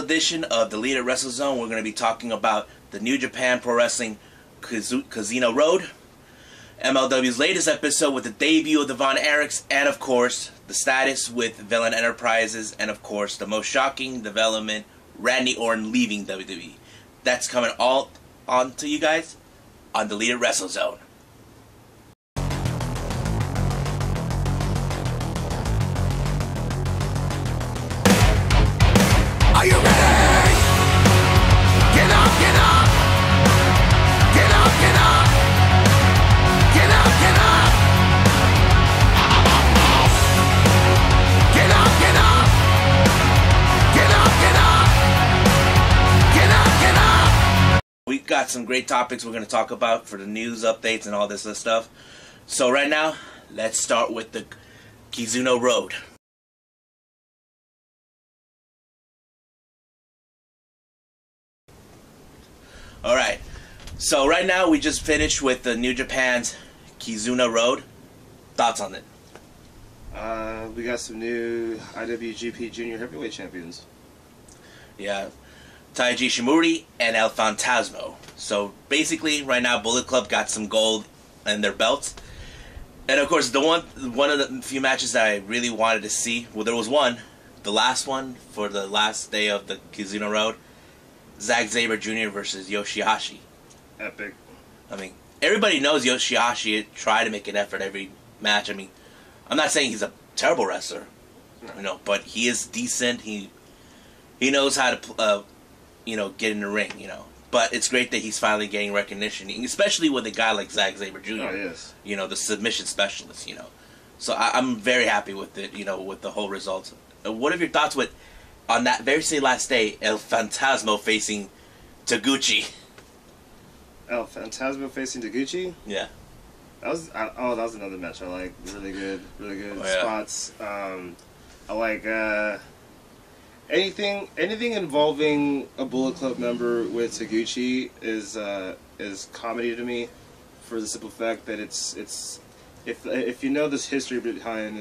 edition of Deleted Wrestle Zone. We're going to be talking about the New Japan Pro Wrestling Kizuna Road, MLW's latest episode with the debut of the Von Erichs, and of course, the status with Villian Enterprises, and of course, the most shocking development, Randy Orton leaving WWE. That's coming all on to you guys on Deleted Wrestle Zone. Are you ready? Get up, get up. Get up, get up. Get up, get up. Get up, get up. Get up, get up. Get up, get up. We got some great topics we're going to talk about for the news updates and all this other stuff. So right now, let's start with the Kizuna Road. Alright, so right now we just finished with the New Japan's Kizuna Road. Thoughts on it? We got some new IWGP Junior Heavyweight Champions. Yeah, Taiji Shimori and El Fantasmo. So basically, right now Bullet Club got some gold in their belts. And of course, one of the few matches that I really wanted to see, well, there was one, the last one for the last day of the Kizuna Road. Zack Sabre Jr. versus Yoshihashi. Epic. I mean, everybody knows Yoshihashi tried to make an effort every match. I mean, I'm not saying he's a terrible wrestler, you know, but he is decent. He knows how to, get in the ring, you know. But it's great that he's finally getting recognition, especially with a guy like Zack Sabre Jr. Oh, yes. You know, the submission specialist, you know. So I'm very happy with it, you know, with the whole results. What are your thoughts with, on that very same last day, El Fantasmo facing Taguchi? El Fantasmo facing Taguchi? Yeah. That was another match I like. Really good yeah. spots. I like anything involving a Bullet Club member with Taguchi is comedy to me, for the simple fact that it's if you know this history behind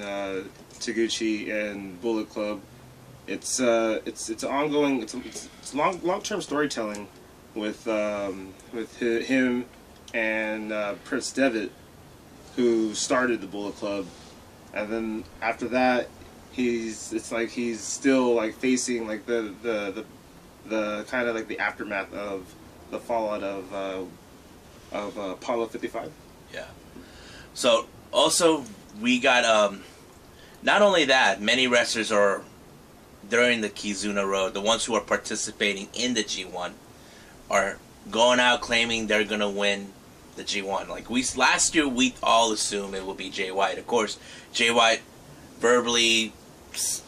Taguchi and Bullet Club, it's ongoing. It's long-term storytelling with him and Prince Devitt, who started the Bullet Club, and then after that, he's still like facing like the kind of like the aftermath of the fallout of Apollo 55. Yeah. So also we got not only that, many wrestlers are during the Kizuna Road, the ones who are participating in the G1 are going out claiming they're going to win the G1. Like last year, we all assumed it would be Jay White. Of course, Jay White verbally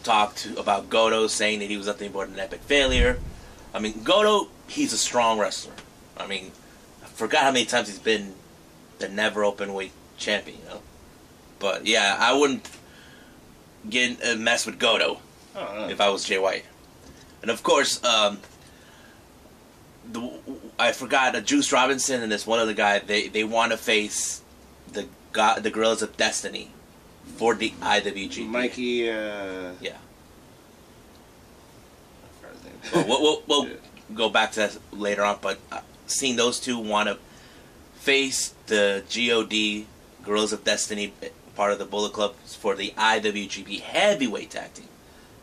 talked about Goto, saying that he was nothing but an epic failure. I mean, Goto, he's a strong wrestler. I mean, I forgot how many times he's been the never open weight champion, you know? But yeah, I wouldn't mess with Goto if I was Jay White. And of course, I forgot Juice Robinson and this one other guy. They want to face the Guerrillas of Destiny for the IWGP. Mikey. Yeah. I forgot his name. We'll go back to that later on. But seeing those two want to face the GOD Guerrillas of Destiny, part of the Bullet Club, for the IWGP Heavyweight Tag Team,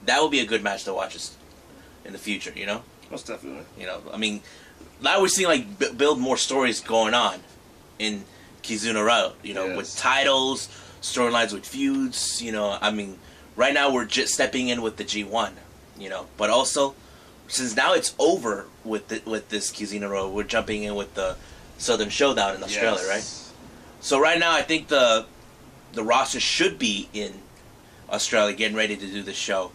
that would be a good match to watch in the future, you know? Most definitely. You know, I mean, now we're seeing, like, build more stories going on in Kizuna Road, you know, yes, with titles, storylines with feuds, you know. I mean, right now we're just stepping in with the G1, you know. But also, since now it's over with this Kizuna Road, we're jumping in with the Southern Showdown in Australia, yes, right? So right now I think the roster should be in Australia getting ready to do the show.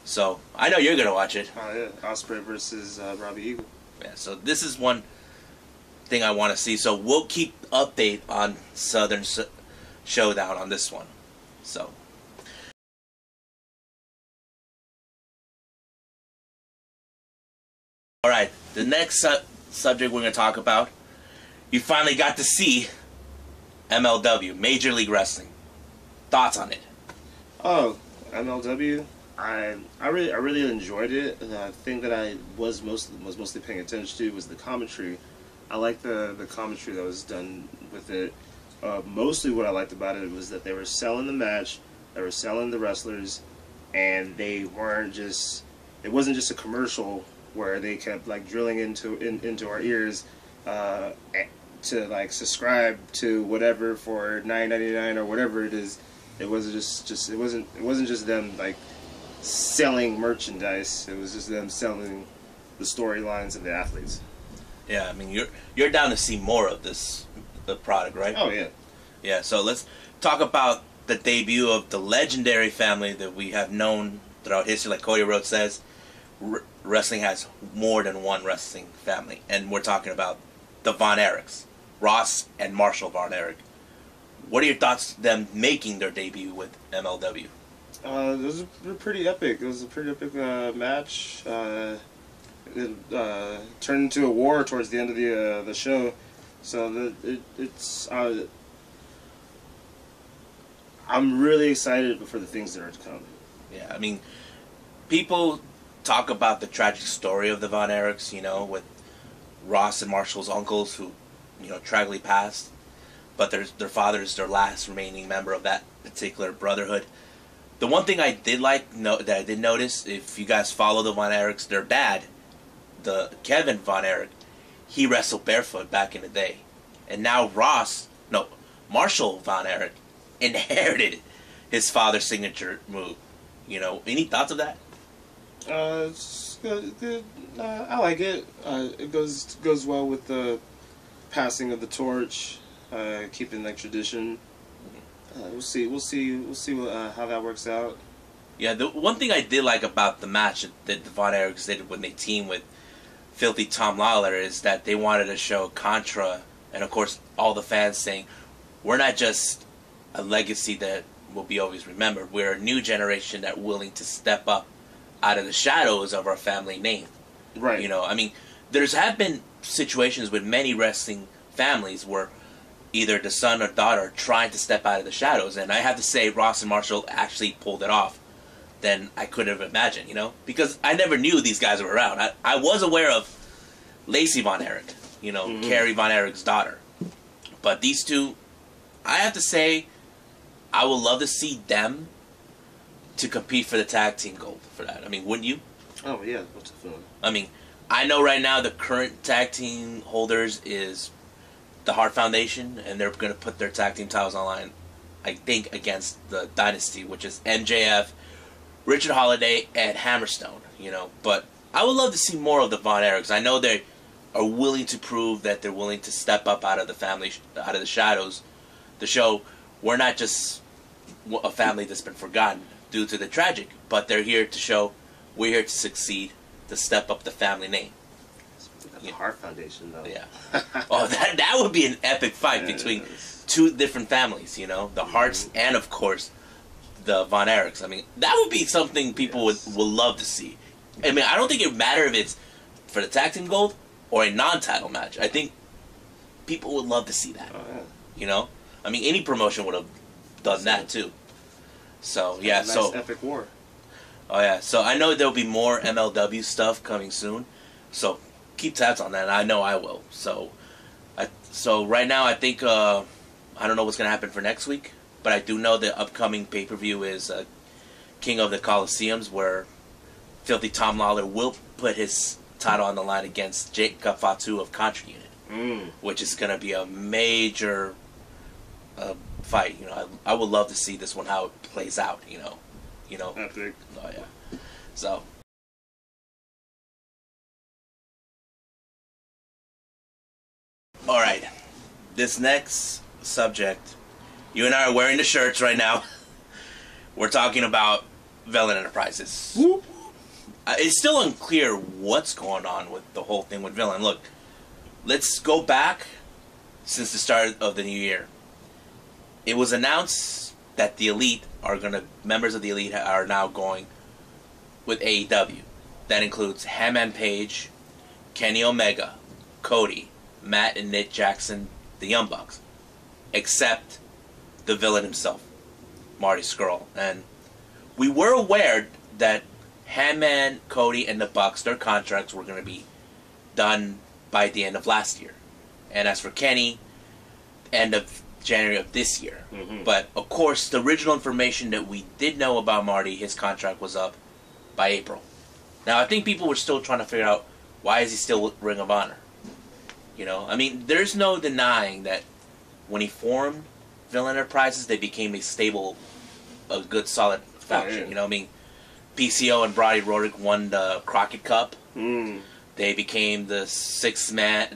So, I know you're going to watch it. Oh, yeah. Ospreay versus Robbie Eagle. Yeah, so this is one thing I want to see. So, we'll keep update on Southern Showdown on this one. So. Alright, the next subject we're going to talk about, you finally got to see MLW, Major League Wrestling. Thoughts on it? Oh, MLW. I really enjoyed it. The thing that I was mostly paying attention to was the commentary. I liked the commentary that was done with it. Mostly what I liked about it was that they were selling the match, they were selling the wrestlers, and they weren't just. It wasn't just a commercial where they kept like drilling into our ears to like subscribe to whatever for $9.99 or whatever it is. It wasn't it wasn't just them like selling merchandise. It was just them selling the storylines and the athletes. Yeah, I mean, you're down to see more of the product, right? Oh yeah. Yeah, so let's talk about the debut of the legendary family that we have known throughout history. Like Cody Rhodes says, wrestling has more than one wrestling family, and we're talking about the Von Erichs, Ross and Marshall Von Erich. What are your thoughts them making their debut with MLW? It was pretty epic. It was a pretty epic match. It turned into a war towards the end of the show. So it's I'm really excited for the things that are to come. Yeah, I mean, people talk about the tragic story of the Von Erichs, you know, with Ross and Marshall's uncles who, you know, tragically passed, but their father is their last remaining member of that particular brotherhood. The one thing I did that I did notice, if you guys follow the Von Erichs, their dad, the Kevin Von Erich, he wrestled barefoot back in the day, and now Marshall Von Erich inherited his father's signature move. You know, any thoughts of that? It's good. I like it. It goes well with the passing of the torch, keeping that tradition. We'll see how that works out. Yeah, the one thing I did like about the match that the Von Erichs did when they teamed with Filthy Tom Lawler is that they wanted to show Contra, and of course all the fans saying, we're not just a legacy that will be always remembered. We're a new generation that willing to step up out of the shadows of our family name. Right. You know, I mean, have been situations with many wrestling families where either the son or daughter trying to step out of the shadows, and I have to say Ross and Marshall actually pulled it off than I could have imagined, you know? Because I never knew these guys were around. I was aware of Lacey Von Erich, you know, Carrie Von Erich's daughter. But these two, I have to say, I would love to see them to compete for the tag team gold for that. I mean, wouldn't you? Oh, yeah. What's the feeling? I mean, I know right now the current tag team holders is the Hart Foundation, and they're going to put their tag team titles online, I think, against the Dynasty, which is MJF, Richard Holiday, and Hammerstone, you know. But I would love to see more of the Von Erichs. I know they are willing to prove that they're willing to step up out of the family, out of the shadows, to show we're not just a family that's been forgotten due to the tragic, but they're here to show we're here to succeed, to step up the family name. The Hart Foundation, though. Yeah. Oh, that would be an epic fight between two different families, you know, the Harts and, of course, the Von Erichs. I mean, that would be something people would love to see. I mean, I don't think it would matter if it's for the tag team gold or a non-title match. I think people would love to see that. Oh, yeah. You know? I mean, any promotion would have done that, too. So, yeah, nice epic war. Oh, yeah. So, I know there'll be more MLW stuff coming soon. So, keep tabs on that, and I know I will. So right now, I think, I don't know what's going to happen for next week, but I do know the upcoming pay-per-view is King of the Coliseums, where Filthy Tom Lawler will put his title on the line against Jacob Fatu of Contra Unit, which is going to be a major fight. You know, I would love to see this one, how it plays out, you know. Epic. Oh, yeah. So... Alright, this next subject, you and I are wearing the shirts right now. We're talking about Villian Enterprises. Whoop. It's still unclear what's going on with the whole thing with Villian. Look, let's go back since the start of the new year. It was announced that the Elite members of the Elite are now going with AEW. That includes Hangman Page, Kenny Omega, Cody, Matt and Nick Jackson, the Young Bucks, except the villain himself, Marty Scurll. And we were aware that Hangman, Cody, and the Bucks, their contracts were going to be done by the end of last year. And as for Kenny, end of January of this year. Mm-hmm. But, of course, the original information that we did know about Marty, his contract was up by April. Now, I think people were still trying to figure out, why is he still with Ring of Honor? You know, I mean, there's no denying that when he formed Villian Enterprises, they became a stable, a good, solid faction. Yeah. You know, I mean, PCO and Brody Roderick won the Crockett Cup. Mm. They became the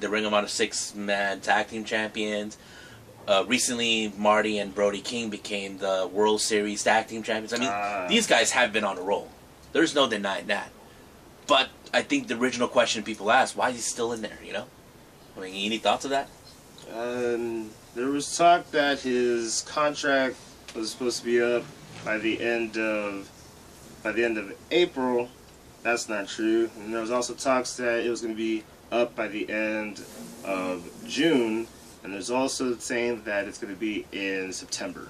Ring of Honor 6-man tag team champions. Recently, Marty and Brody King became the World Series tag team champions. I mean, these guys have been on a roll. There's no denying that. But I think the original question people asked, why is he still in there, you know? I mean, any thoughts of that? There was talk that his contract was supposed to be up by the end of April. That's not true. And there was also talks that it was going to be up by the end of June. And there's also saying that it's going to be in September.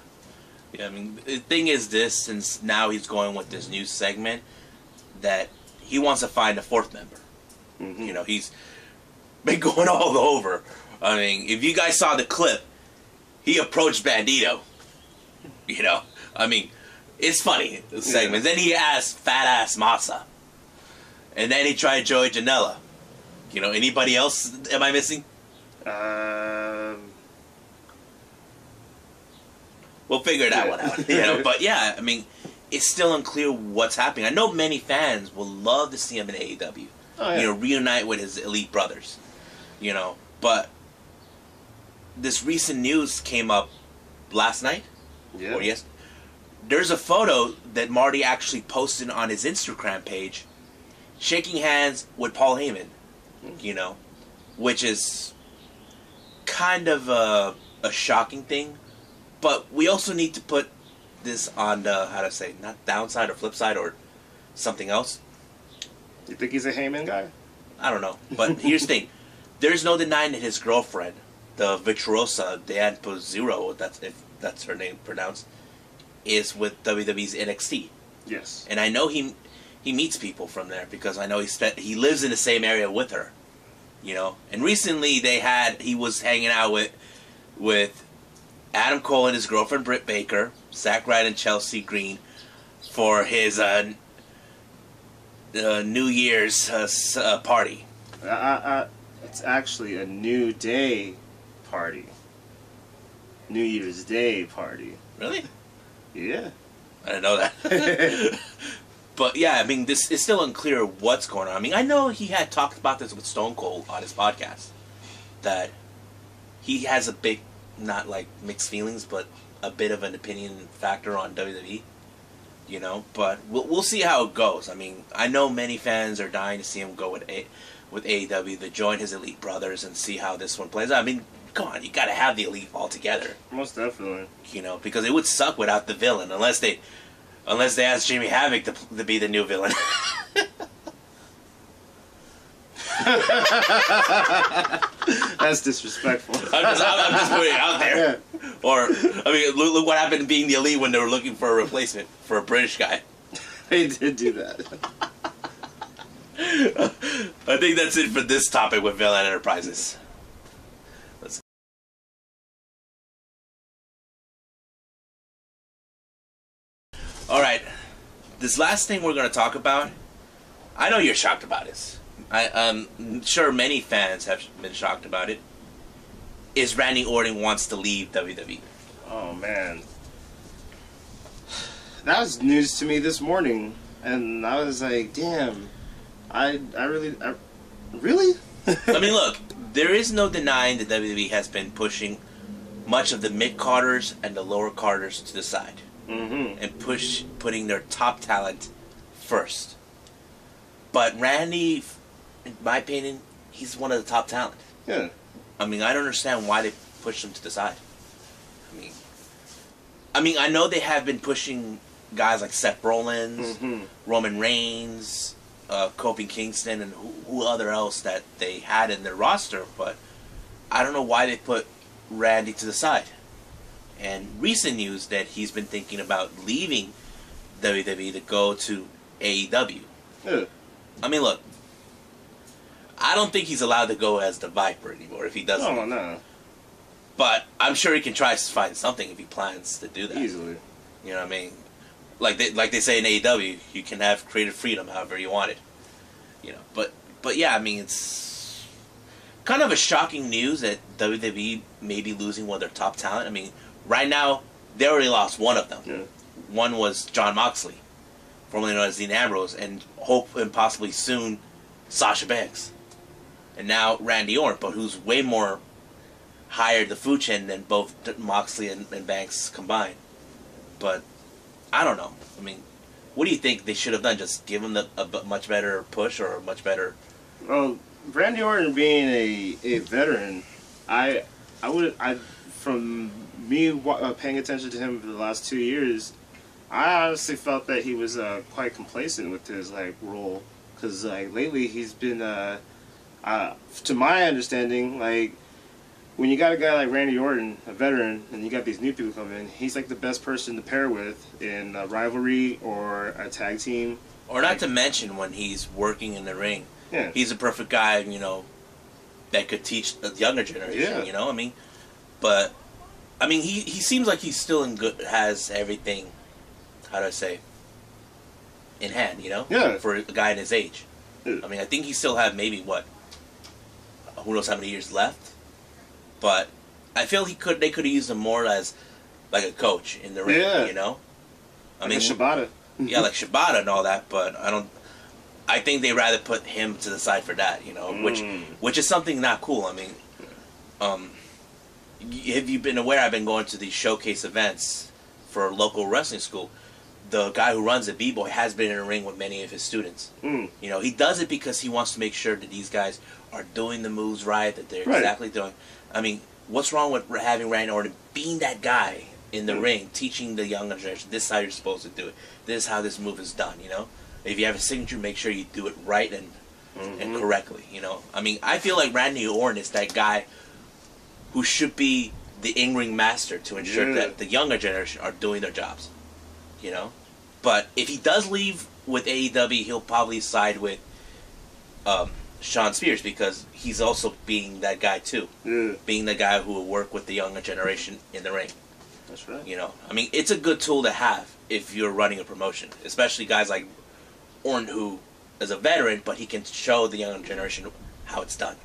Yeah, I mean, the thing is this, since now he's going with this new segment, that he wants to find a fourth member. Mm-hmm. You know, he's been going all over. I mean, if you guys saw the clip, he approached Bandito. You know, I mean, it's funny, the segment. Yeah. Then he asked Fat Ass Masa. And then he tried Joey Janela. You know, anybody else am I missing? We'll figure that one out. You know, but yeah, I mean, it's still unclear what's happening. I know many fans will love to see him in AEW. Oh, yeah. You know, reunite with his elite brothers. You know, but this recent news came up last night. Yeah. Or yes. There's a photo that Marty actually posted on his Instagram page, shaking hands with Paul Heyman. You know, which is kind of a shocking thing. But we also need to put this on the, how to say, not downside or flip side or something else. You think he's a Heyman guy? I don't know. But here's the thing. There's no denying that his girlfriend, the Virtuosa, Diane Pozero, if that's her name pronounced, is with WWE's NXT. Yes. And I know he meets people from there because I know he lives in the same area with her. You know? And recently he was hanging out with Adam Cole and his girlfriend Britt Baker, Zack Ryder and Chelsea Green for his New Year's party. It's actually a New Day party. New Year's Day party. Really? Yeah. I didn't know that. But yeah, I mean, this is still unclear what's going on. I mean, I know he had talked about this with Stone Cold on his podcast, that he has a big, not like mixed feelings, but a bit of an opinion factor on WWE. You know, but we'll see how it goes. I mean, I know many fans are dying to see him go with AEW to join his Elite Brothers and see how this one plays out. I mean, come on, you got to have the Elite all together. Most definitely. You know, because it would suck without the villain unless they ask Jimmy Havoc to be the new villain. That's disrespectful. I'm just putting it out there. Yeah. Or, I mean, look what happened being the Elite when they were looking for a replacement for a British guy. They did do that. I think that's it for this topic with Villian Enterprises. Alright, this last thing we're going to talk about, I know you're shocked about this. I'm sure many fans have been shocked about it. Is Randy Orton wants to leave WWE. Oh, man. That was news to me this morning. And I was like, damn. I really? I mean, look, there is no denying that WWE has been pushing much of the mid-carders and the lower carders to the side. Mm-hmm. And putting their top talent first. But Randy, in my opinion, he's one of the top talent. Yeah. I mean, I don't understand why they push him to the side. I mean, I know they have been pushing guys like Seth Rollins, Roman Reigns, Kofi Kingston, and who other else that they had in their roster, but I don't know why they put Randy to the side. And recent news that he's been thinking about leaving WWE to go to AEW. Yeah. I mean, look, I don't think he's allowed to go as the Viper anymore if he doesn't. Oh, no. But I'm sure he can try to find something if he plans to do that. Easily. You know what I mean? Like they say in AEW, you can have creative freedom however you want it. You know, but yeah, I mean, it's kind of a shocking news that WWE may be losing one of their top talent. I mean, right now they already lost one of them. Yeah. One was John Moxley, formerly known as Dean Ambrose, and hope and possibly soon Sasha Banks. And now Randy Orton, but who's way more higher the food chain than both Moxley and Banks combined. But I don't know. I mean, what do you think they should have done? Just give him a much better push or a much better... Well, Randy Orton being a veteran, from me paying attention to him for the last 2 years, I honestly felt that he was quite complacent with his role, because lately he's been, to my understanding, when you got a guy like Randy Orton, a veteran, and you got these new people coming in, he's the best person to pair with in a rivalry or a tag team. Or not to mention when he's working in the ring. Yeah. He's a perfect guy, you know, that could teach the younger generation, Yeah. you know? I mean, but, I mean, he seems like he's still has everything, how do I say, in hand, you know? Yeah. For a guy in his age. Yeah. I mean, I think he still have maybe, who knows how many years left? But I feel they could have used him more as like a coach in the ring, Yeah. you know? I Like mean, a Shibata. yeah, like Shibata and all that, but I think they rather put him to the side for that, you know, which is something not cool. I mean, have you been aware? I've been going to these showcase events for a local wrestling school. The guy who runs it, B-Boy, has been in a ring with many of his students. You know, he does it because he wants to make sure that these guys are doing the moves right, that they're exactly doing. I mean, what's wrong with having Randy Orton being that guy in the ring, teaching the younger generation, this is how you're supposed to do it. This is how this move is done, you know? If you have a signature, make sure you do it right and correctly, you know? I mean, I feel like Randy Orton is that guy who should be the in-ring master to ensure that the younger generation are doing their jobs, you know? But if he does leave with AEW, he'll probably side with Sean Spears, because he's also being that guy too. Yeah. Being the guy who will work with the younger generation in the ring. That's right. You know, I mean, it's a good tool to have if you're running a promotion, especially guys like Orton, who is a veteran, but he can show the younger generation how it's done.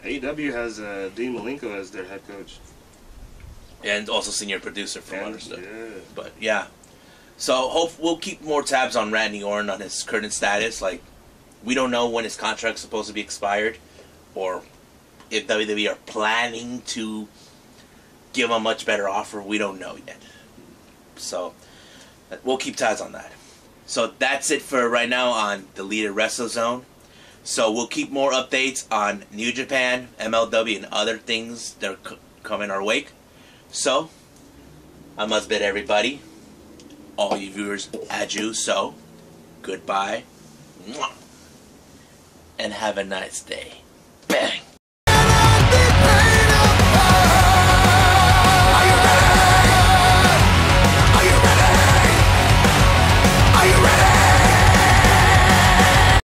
AEW has Dean Malenko as their head coach. And also senior producer from Understood. Yeah. But yeah. So we'll keep more tabs on Randy Orton, on his current status. Like, we don't know when his contract's supposed to be expired, or if WWE are planning to give him a much better offer. We don't know yet. So we'll keep tabs on that. So that's it for right now on Deleted Wrestle Zone. So we'll keep more updates on New Japan, MLW, and other things that are coming our wake. So I must bid everybody, all you viewers, adieu. So goodbye, and have a nice day.